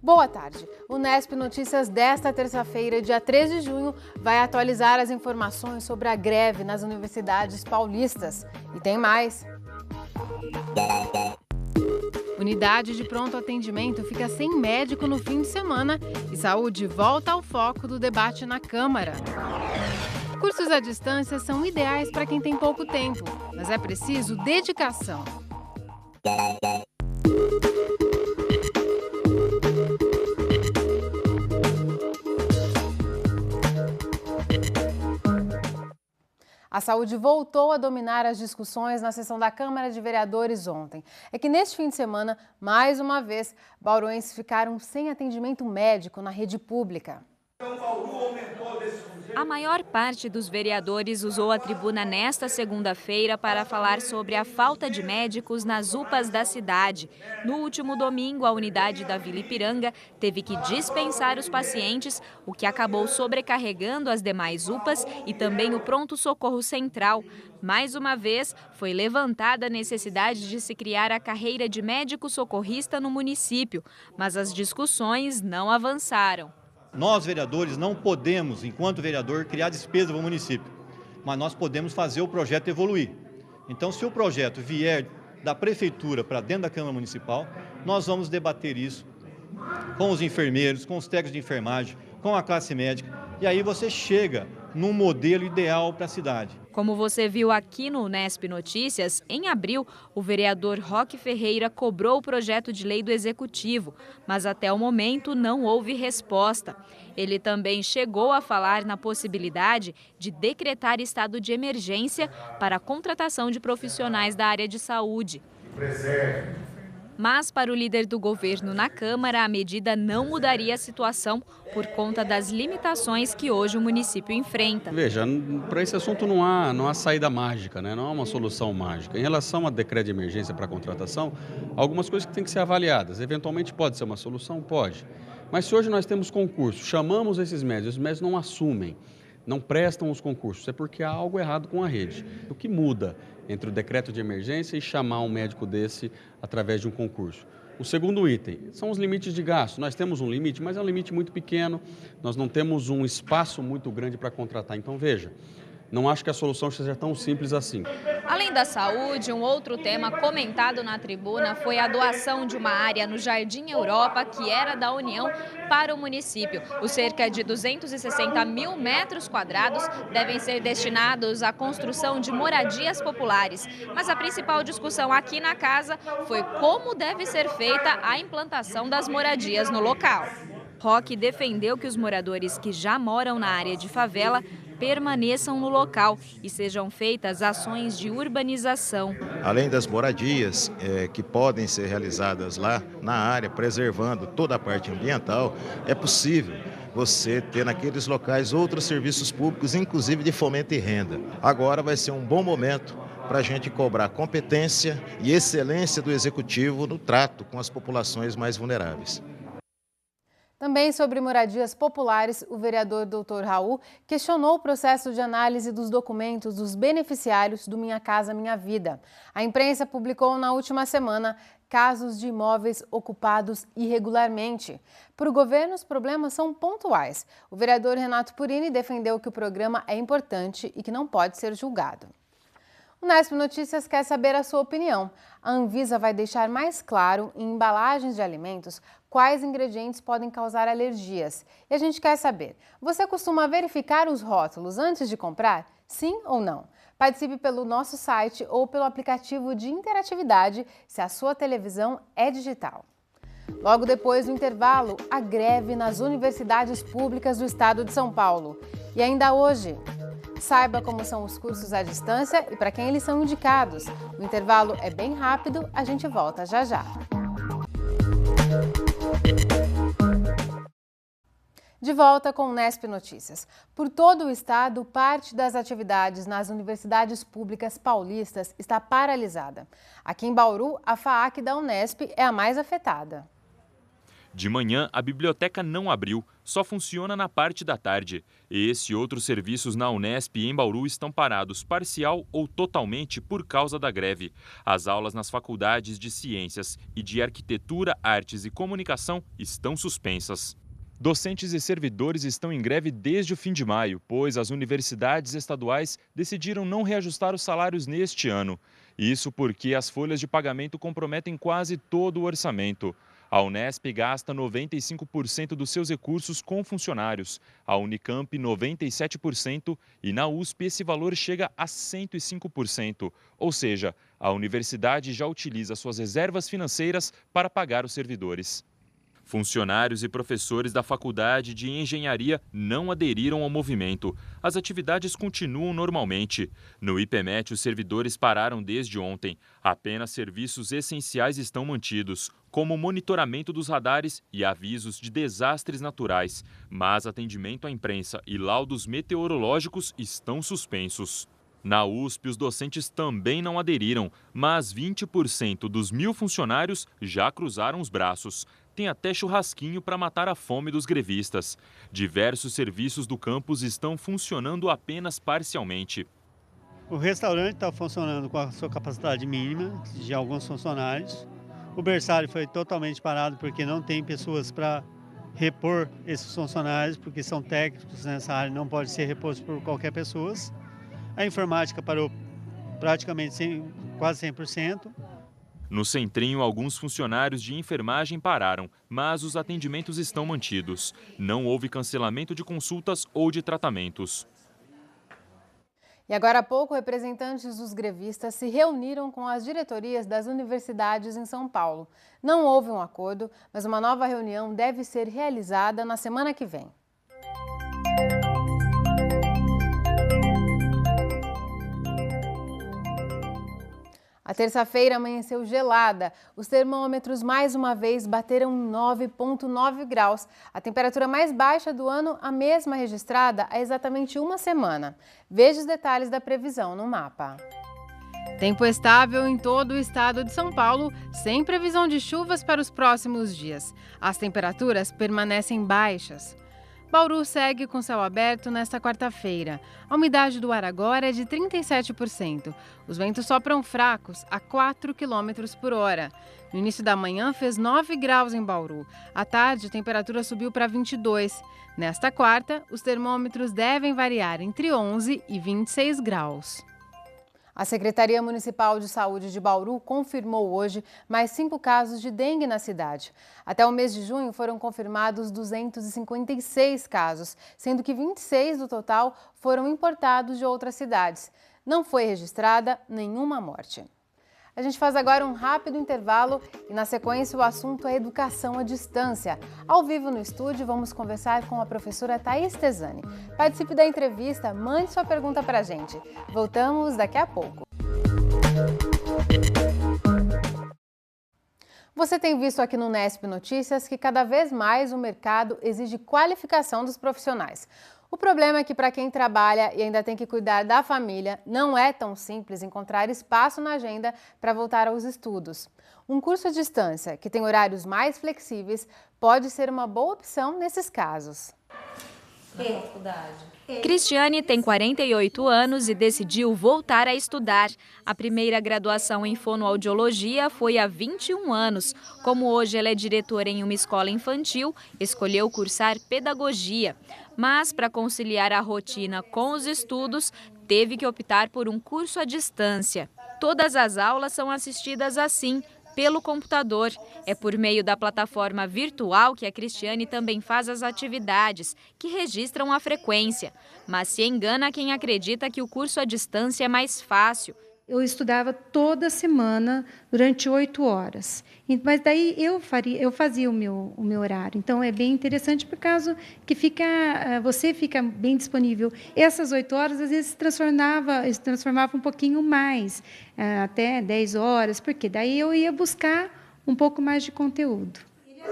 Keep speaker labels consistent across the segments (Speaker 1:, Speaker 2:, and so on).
Speaker 1: Boa tarde. O Nesp Notícias desta terça-feira, dia 13 de junho, vai atualizar as informações sobre a greve nas universidades paulistas. E tem mais. Unidade de pronto atendimento fica sem médico no fim de semana e saúde volta ao foco do debate na Câmara. Cursos à distância são ideais para quem tem pouco tempo, mas é preciso dedicação. A saúde voltou a dominar as discussões na sessão da Câmara de Vereadores ontem. É que neste fim de semana, mais uma vez, bauruenses ficaram sem atendimento médico na rede pública.
Speaker 2: A maior parte dos vereadores usou a tribuna nesta segunda-feira para falar sobre a falta de médicos nas UPAs da cidade. No último domingo, a unidade da Vila Ipiranga teve que dispensar os pacientes, o que acabou sobrecarregando as demais UPAs e também o pronto-socorro central. Mais uma vez, foi levantada a necessidade de se criar a carreira de médico socorrista no município, mas as discussões não avançaram.
Speaker 3: Nós, vereadores, não podemos, enquanto vereador, criar despesa para o município, mas nós podemos fazer o projeto evoluir. Então, se o projeto vier da prefeitura para dentro da Câmara Municipal, nós vamos debater isso com os enfermeiros, com os técnicos de enfermagem, com a classe médica, e aí você chega num modelo ideal para a cidade.
Speaker 2: Como você viu aqui no Nesp Notícias, em abril, o vereador Roque Ferreira cobrou o projeto de lei do Executivo, mas até o momento não houve resposta. Ele também chegou a falar na possibilidade de decretar estado de emergência para a contratação de profissionais da área de saúde. Mas, para o líder do governo na Câmara, a medida não mudaria a situação por conta das limitações que hoje o município enfrenta.
Speaker 4: Veja, para esse assunto não há saída mágica, né? Não há uma solução mágica. Em relação ao decreto de emergência para a contratação, algumas coisas que têm que ser avaliadas. Eventualmente pode ser uma solução? Pode. Mas se hoje nós temos concurso, chamamos esses médicos, os médicos não assumem, não prestam os concursos, é porque há algo errado com a rede. O que muda entre o decreto de emergência e chamar um médico desse através de um concurso? O segundo item são os limites de gasto. Nós temos um limite, mas é um limite muito pequeno, nós não temos um espaço muito grande para contratar. Então, veja, não acho que a solução seja tão simples assim.
Speaker 2: Além da saúde, um outro tema comentado na tribuna foi a doação de uma área no Jardim Europa, que era da União, para o município. Os cerca de 260 mil metros quadrados devem ser destinados à construção de moradias populares. Mas a principal discussão aqui na casa foi como deve ser feita a implantação das moradias no local. Roque defendeu que os moradores que já moram na área de favela permaneçam no local e sejam feitas ações de urbanização.
Speaker 5: Além das moradias que podem ser realizadas lá na área, preservando toda a parte ambiental, é possível você ter naqueles locais outros serviços públicos, inclusive de fomento e renda. Agora vai ser um bom momento para a gente cobrar competência e excelência do Executivo no trato com as populações mais vulneráveis.
Speaker 1: Também sobre moradias populares, o vereador Dr. Raul questionou o processo de análise dos documentos dos beneficiários do Minha Casa Minha Vida. A imprensa publicou na última semana casos de imóveis ocupados irregularmente. Para o governo, os problemas são pontuais. O vereador Renato Purini defendeu que o programa é importante e que não pode ser julgado. O Nesp Notícias quer saber a sua opinião. A Anvisa vai deixar mais claro em embalagens de alimentos quais ingredientes podem causar alergias. E a gente quer saber, você costuma verificar os rótulos antes de comprar? Sim ou não? Participe pelo nosso site ou pelo aplicativo de interatividade se a sua televisão é digital. Logo depois do intervalo, a greve nas universidades públicas do estado de São Paulo. E ainda hoje, saiba como são os cursos à distância e para quem eles são indicados. O intervalo é bem rápido, a gente volta já já. De volta com o Nesp Notícias. Por todo o estado, parte das atividades nas universidades públicas paulistas está paralisada. Aqui em Bauru, a FAAC da Unesp é a mais afetada.
Speaker 6: De manhã, a biblioteca não abriu, só funciona na parte da tarde. Esse e outros serviços na Unesp e em Bauru estão parados parcial ou totalmente por causa da greve. As aulas nas faculdades de Ciências e de Arquitetura, Artes e Comunicação estão suspensas. Docentes e servidores estão em greve desde o fim de maio, pois as universidades estaduais decidiram não reajustar os salários neste ano. Isso porque as folhas de pagamento comprometem quase todo o orçamento. A Unesp gasta 95% dos seus recursos com funcionários, a Unicamp 97% e na USP esse valor chega a 105%. Ou seja, a universidade já utiliza suas reservas financeiras para pagar os servidores. Funcionários e professores da Faculdade de Engenharia não aderiram ao movimento. As atividades continuam normalmente. No IPMET, os servidores pararam desde ontem. Apenas serviços essenciais estão mantidos, como o monitoramento dos radares e avisos de desastres naturais. Mas atendimento à imprensa e laudos meteorológicos estão suspensos. Na USP, os docentes também não aderiram, mas 20% dos 1.000 funcionários já cruzaram os braços. Tem até churrasquinho para matar a fome dos grevistas. Diversos serviços do campus estão funcionando apenas parcialmente.
Speaker 7: O restaurante está funcionando com a sua capacidade mínima de alguns funcionários. O berçário foi totalmente parado porque não tem pessoas para repor esses funcionários, porque são técnicos nessa área, não pode ser reposto por qualquer pessoa. A informática parou praticamente quase 100%.
Speaker 6: No Centrinho, alguns funcionários de enfermagem pararam, mas os atendimentos estão mantidos. Não houve cancelamento de consultas ou de tratamentos.
Speaker 1: E agora há pouco, representantes dos grevistas se reuniram com as diretorias das universidades em São Paulo. Não houve um acordo, mas uma nova reunião deve ser realizada na semana que vem. A terça-feira amanheceu gelada. Os termômetros mais uma vez bateram 9,9 graus. A temperatura mais baixa do ano, a mesma registrada há exatamente uma semana. Veja os detalhes da previsão no mapa. Tempo estável em todo o estado de São Paulo, sem previsão de chuvas para os próximos dias. As temperaturas permanecem baixas. Bauru segue com céu aberto nesta quarta-feira. A umidade do ar agora é de 37%. Os ventos sopram fracos a 4 km por hora. No início da manhã fez 9 graus em Bauru. À tarde, a temperatura subiu para 22. Nesta quarta, os termômetros devem variar entre 11 e 26 graus. A Secretaria Municipal de Saúde de Bauru confirmou hoje mais 5 casos de dengue na cidade. Até o mês de junho foram confirmados 256 casos, sendo que 26 do total foram importados de outras cidades. Não foi registrada nenhuma morte. A gente faz agora um rápido intervalo e, na sequência, o assunto é educação à distância. Ao vivo no estúdio, vamos conversar com a professora Thaís Tezani. Participe da entrevista, mande sua pergunta para a gente. Voltamos daqui a pouco. Você tem visto aqui no Unesp Notícias que cada vez mais o mercado exige qualificação dos profissionais. O problema é que para quem trabalha e ainda tem que cuidar da família, não é tão simples encontrar espaço na agenda para voltar aos estudos. Um curso à distância, que tem horários mais flexíveis, pode ser uma boa opção nesses casos.
Speaker 2: Cristiane tem 48 anos e decidiu voltar a estudar. A primeira graduação em fonoaudiologia foi há 21 anos. Como hoje ela é diretora em uma escola infantil, escolheu cursar pedagogia. Mas, para conciliar a rotina com os estudos, teve que optar por um curso à distância. Todas as aulas são assistidas assim, pelo computador. É por meio da plataforma virtual que a Cristiane também faz as atividades, que registram a frequência. Mas se engana quem acredita que o curso à distância é mais fácil.
Speaker 8: Eu estudava toda semana durante 8 horas. Mas daí eu fazia o meu horário. Então é bem interessante por causa que você fica bem disponível. Essas 8 horas às vezes se transformava um pouquinho mais, até 10 horas, porque daí eu ia buscar um pouco mais de conteúdo.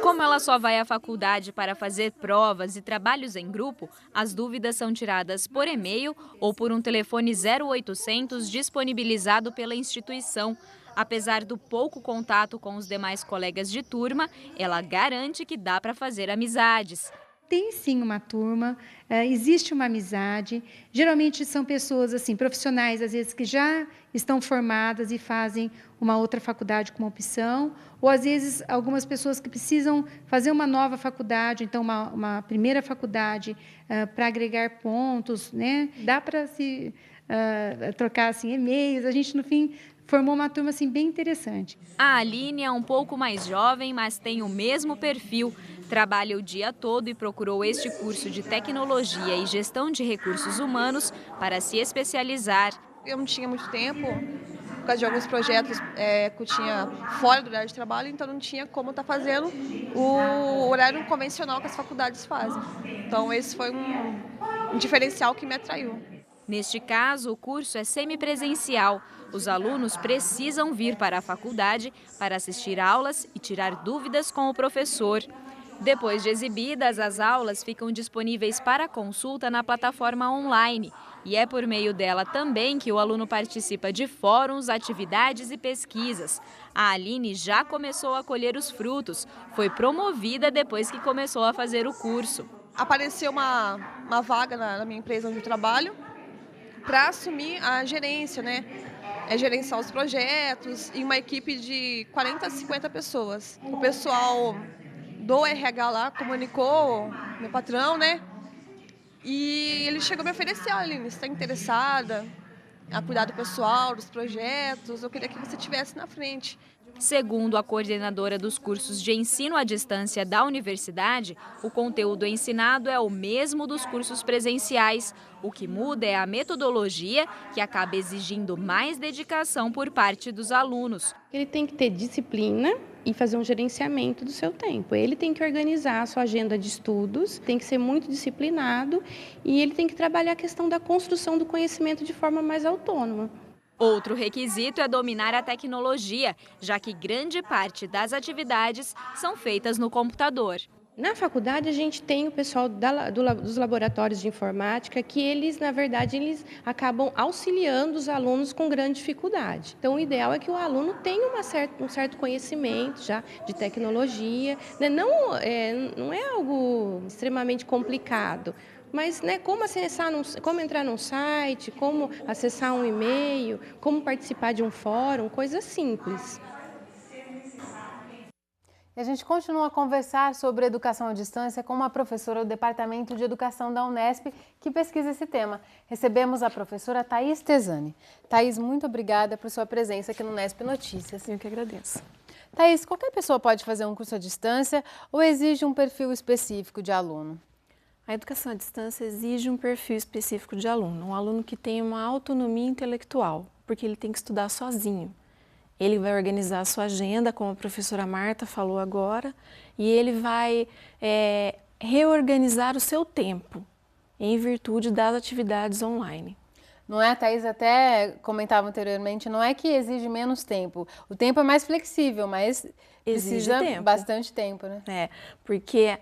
Speaker 2: Como ela só vai à faculdade para fazer provas e trabalhos em grupo, as dúvidas são tiradas por e-mail ou por um telefone 0800 disponibilizado pela instituição. Apesar do pouco contato com os demais colegas de turma, ela garante que dá para fazer amizades.
Speaker 8: tem sim uma turma, existe uma amizade. Geralmente são pessoas assim, profissionais, às vezes, que já estão formadas e fazem uma outra faculdade como opção, ou às vezes algumas pessoas que precisam fazer uma nova faculdade, então uma primeira faculdade para agregar pontos, né? Dá para se trocar assim, e-mails. A gente, no fim, formou uma turma assim, bem interessante.
Speaker 2: A Aline é um pouco mais jovem, mas tem o mesmo perfil. Trabalha o dia todo e procurou este curso de tecnologia e gestão de recursos humanos para se especializar.
Speaker 9: Eu não tinha muito tempo, por causa de alguns projetos que eu tinha fora do horário de trabalho, então não tinha como estar fazendo o horário convencional que as faculdades fazem. Então esse foi um diferencial que me atraiu.
Speaker 2: Neste caso, o curso é semipresencial. Os alunos precisam vir para a faculdade para assistir aulas e tirar dúvidas com o professor. Depois de exibidas, as aulas ficam disponíveis para consulta na plataforma online. E é por meio dela também que o aluno participa de fóruns, atividades e pesquisas. A Aline já começou a colher os frutos. Foi promovida depois que começou a fazer o curso.
Speaker 9: Apareceu uma vaga na minha empresa onde eu trabalho para assumir a gerência, né? Gerenciar os projetos e uma equipe de 40 a 50 pessoas. O pessoal do RH lá comunicou, meu patrão, né? E ele chegou a me oferecer, Aline, você está interessada a cuidar do pessoal, dos projetos? Eu queria que você estivesse na frente.
Speaker 2: Segundo a coordenadora dos cursos de ensino à distância da universidade, o conteúdo ensinado é o mesmo dos cursos presenciais. O que muda é a metodologia, que acaba exigindo mais dedicação por parte dos alunos.
Speaker 10: Ele tem que ter disciplina e fazer um gerenciamento do seu tempo. Ele tem que organizar a sua agenda de estudos, tem que ser muito disciplinado e ele tem que trabalhar a questão da construção do conhecimento de forma mais autônoma.
Speaker 2: Outro requisito é dominar a tecnologia, já que grande parte das atividades são feitas no computador.
Speaker 10: Na faculdade, a gente tem o pessoal dos laboratórios de informática que eles, na verdade, eles acabam auxiliando os alunos com grande dificuldade. Então, o ideal é que o aluno tenha um certo conhecimento já de tecnologia, né? Não é algo extremamente complicado. Mas, né, como entrar num site, como acessar um e-mail, como participar de um fórum, coisas simples.
Speaker 1: E a gente continua a conversar sobre educação à distância com uma professora do Departamento de Educação da Unesp que pesquisa esse tema. Recebemos a professora Thaís Tesani. Thaís, muito obrigada por sua presença aqui no Unesp Notícias.
Speaker 11: Eu que agradeço.
Speaker 1: Thaís, qualquer pessoa pode fazer um curso à distância ou exige um perfil específico de aluno?
Speaker 11: A educação à distância exige um perfil específico de aluno, um aluno que tenha uma autonomia intelectual, porque ele tem que estudar sozinho. Ele vai organizar a sua agenda, como a professora Marta falou agora, e ele vai reorganizar o seu tempo, em virtude das atividades online.
Speaker 1: Não é, a Thaís até comentava anteriormente, não é que exige menos tempo. O tempo é mais flexível, mas precisa bastante tempo, né?
Speaker 11: Porque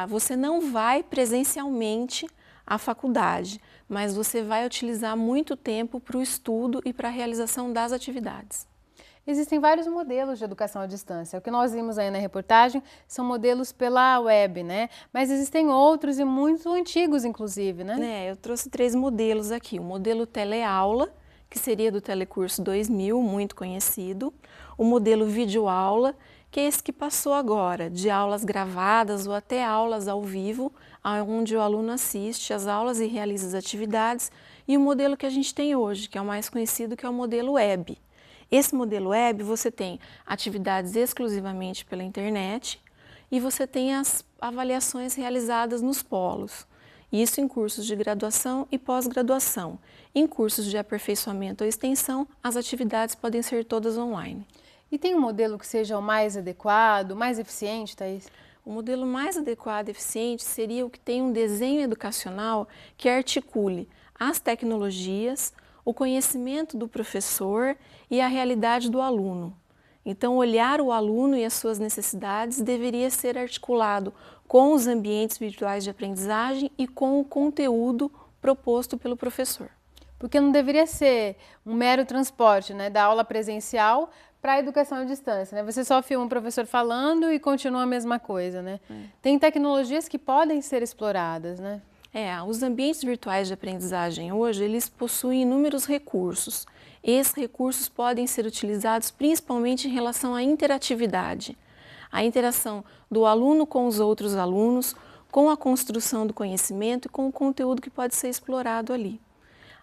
Speaker 11: você não vai presencialmente à faculdade, mas você vai utilizar muito tempo para o estudo e para a realização das atividades.
Speaker 1: Existem vários modelos de educação à distância. O que nós vimos aí na reportagem são modelos pela web, né? Mas existem outros e muito antigos, inclusive, né?
Speaker 11: Eu trouxe 3 modelos aqui. O modelo teleaula, que seria do Telecurso 2000, muito conhecido. O modelo videoaula, que é esse que passou agora, de aulas gravadas ou até aulas ao vivo, onde o aluno assiste às aulas e realiza as atividades. E o modelo que a gente tem hoje, que é o mais conhecido, que é o modelo web. Esse modelo web, você tem atividades exclusivamente pela internet e você tem as avaliações realizadas nos polos. Isso em cursos de graduação e pós-graduação. Em cursos de aperfeiçoamento ou extensão, as atividades podem ser todas online.
Speaker 1: E tem um modelo que seja o mais adequado, mais eficiente, Thaís?
Speaker 11: O modelo mais adequado e eficiente seria o que tem um desenho educacional que articule as tecnologias, o conhecimento do professor e a realidade do aluno. Então, olhar o aluno e as suas necessidades deveria ser articulado com os ambientes virtuais de aprendizagem e com o conteúdo proposto pelo professor.
Speaker 1: Porque não deveria ser um mero transporte, né, da aula presencial para a educação à distância, né? Você só filma um professor falando e continua a mesma coisa, né? Tem tecnologias que podem ser exploradas, né?
Speaker 11: Os ambientes virtuais de aprendizagem hoje, eles possuem inúmeros recursos. Esses recursos podem ser utilizados principalmente em relação à interatividade. A interação do aluno com os outros alunos, com a construção do conhecimento e com o conteúdo que pode ser explorado ali.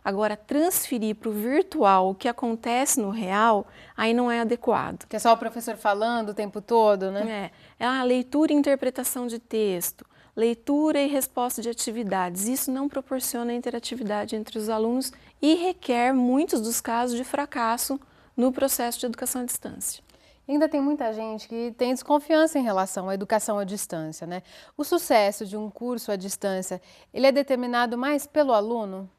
Speaker 11: Agora, transferir para o virtual o que acontece no real, aí não é adequado.
Speaker 1: Que é só o professor falando o tempo todo, né?
Speaker 11: É a leitura e interpretação de texto, leitura e resposta de atividades. Isso não proporciona interatividade entre os alunos e requer, muitos dos casos, de fracasso no processo de educação à distância.
Speaker 1: Ainda tem muita gente que tem desconfiança em relação à educação à distância, né? O sucesso de um curso à distância, ele é determinado mais pelo aluno?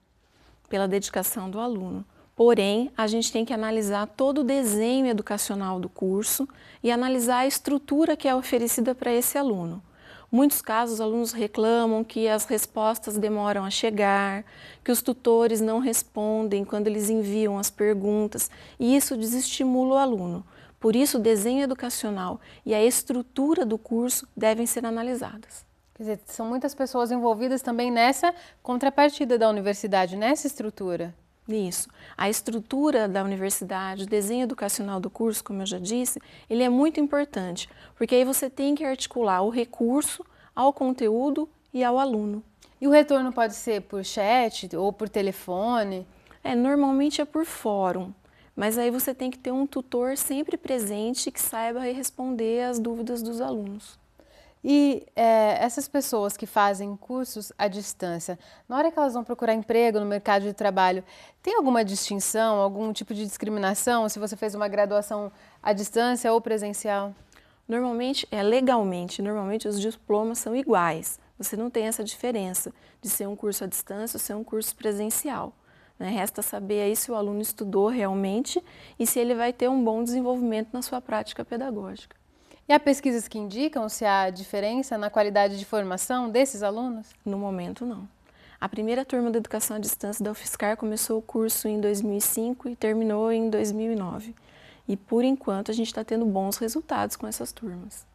Speaker 11: Pela dedicação do aluno. Porém, a gente tem que analisar todo o desenho educacional do curso e analisar a estrutura que é oferecida para esse aluno. Muitos casos, os alunos reclamam que as respostas demoram a chegar, que os tutores não respondem quando eles enviam as perguntas, e isso desestimula o aluno. Por isso, o desenho educacional e a estrutura do curso devem ser analisadas.
Speaker 1: Quer dizer, são muitas pessoas envolvidas também nessa contrapartida da universidade, nessa estrutura.
Speaker 11: Isso. A estrutura da universidade, o desenho educacional do curso, como eu já disse, ele é muito importante, porque aí você tem que articular o recurso ao conteúdo e ao aluno.
Speaker 1: E o retorno pode ser por chat ou por telefone?
Speaker 11: Normalmente é por fórum. Mas aí você tem que ter um tutor sempre presente que saiba responder às dúvidas dos alunos.
Speaker 1: E essas pessoas que fazem cursos à distância, na hora que elas vão procurar emprego no mercado de trabalho, tem alguma distinção, algum tipo de discriminação se você fez uma graduação à distância ou presencial?
Speaker 11: Normalmente, legalmente, os diplomas são iguais. Você não tem essa diferença de ser um curso à distância ou ser um curso presencial. Resta saber aí se o aluno estudou realmente e se ele vai ter um bom desenvolvimento na sua prática pedagógica.
Speaker 1: E há pesquisas que indicam se há diferença na qualidade de formação desses alunos?
Speaker 11: No momento, não. A primeira turma de educação à distância da UFSCar começou o curso em 2005 e terminou em 2009. E, por enquanto, a gente está tendo bons resultados com essas turmas.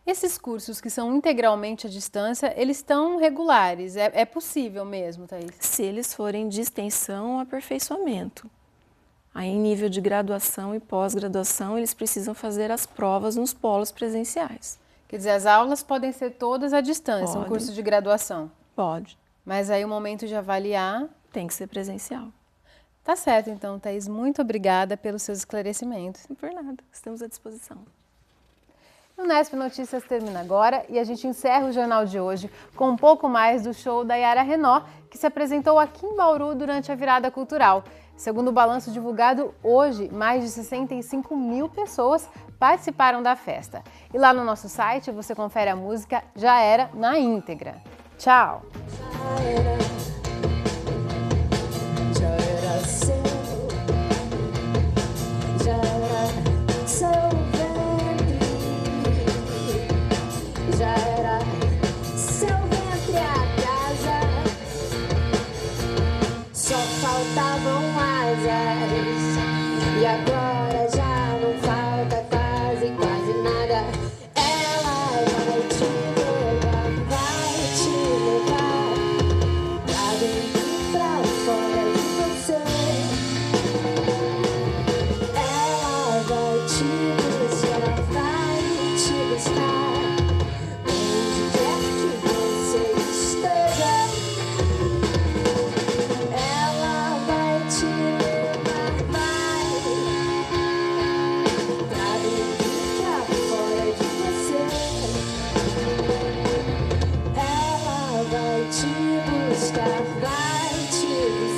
Speaker 1: Esses cursos que são integralmente à distância, eles estão regulares? É possível mesmo, Thaís?
Speaker 11: Se eles forem de extensão ou aperfeiçoamento. Aí, em nível de graduação e pós-graduação, eles precisam fazer as provas nos polos presenciais.
Speaker 1: Quer dizer, as aulas podem ser todas à distância, um curso de graduação?
Speaker 11: Pode.
Speaker 1: Mas aí o momento de avaliar...
Speaker 11: Tem que ser presencial.
Speaker 1: Tá certo, então, Thaís. Muito obrigada pelos seus esclarecimentos.
Speaker 11: Não por nada, estamos à disposição.
Speaker 1: O Unesp Notícias termina agora e a gente encerra o jornal de hoje com um pouco mais do show da Yara Renault, que se apresentou aqui em Bauru durante a virada cultural. Segundo o balanço divulgado hoje, mais de 65 mil pessoas participaram da festa. E lá no nosso site você confere a música Já Era na íntegra. Tchau!
Speaker 12: E agora já não falta quase nada. Ela vai te levar pra dentro e pra fora de você. Ela vai te buscar onde quer que você esteja. Ela vai te vai te buscar, vai te buscar.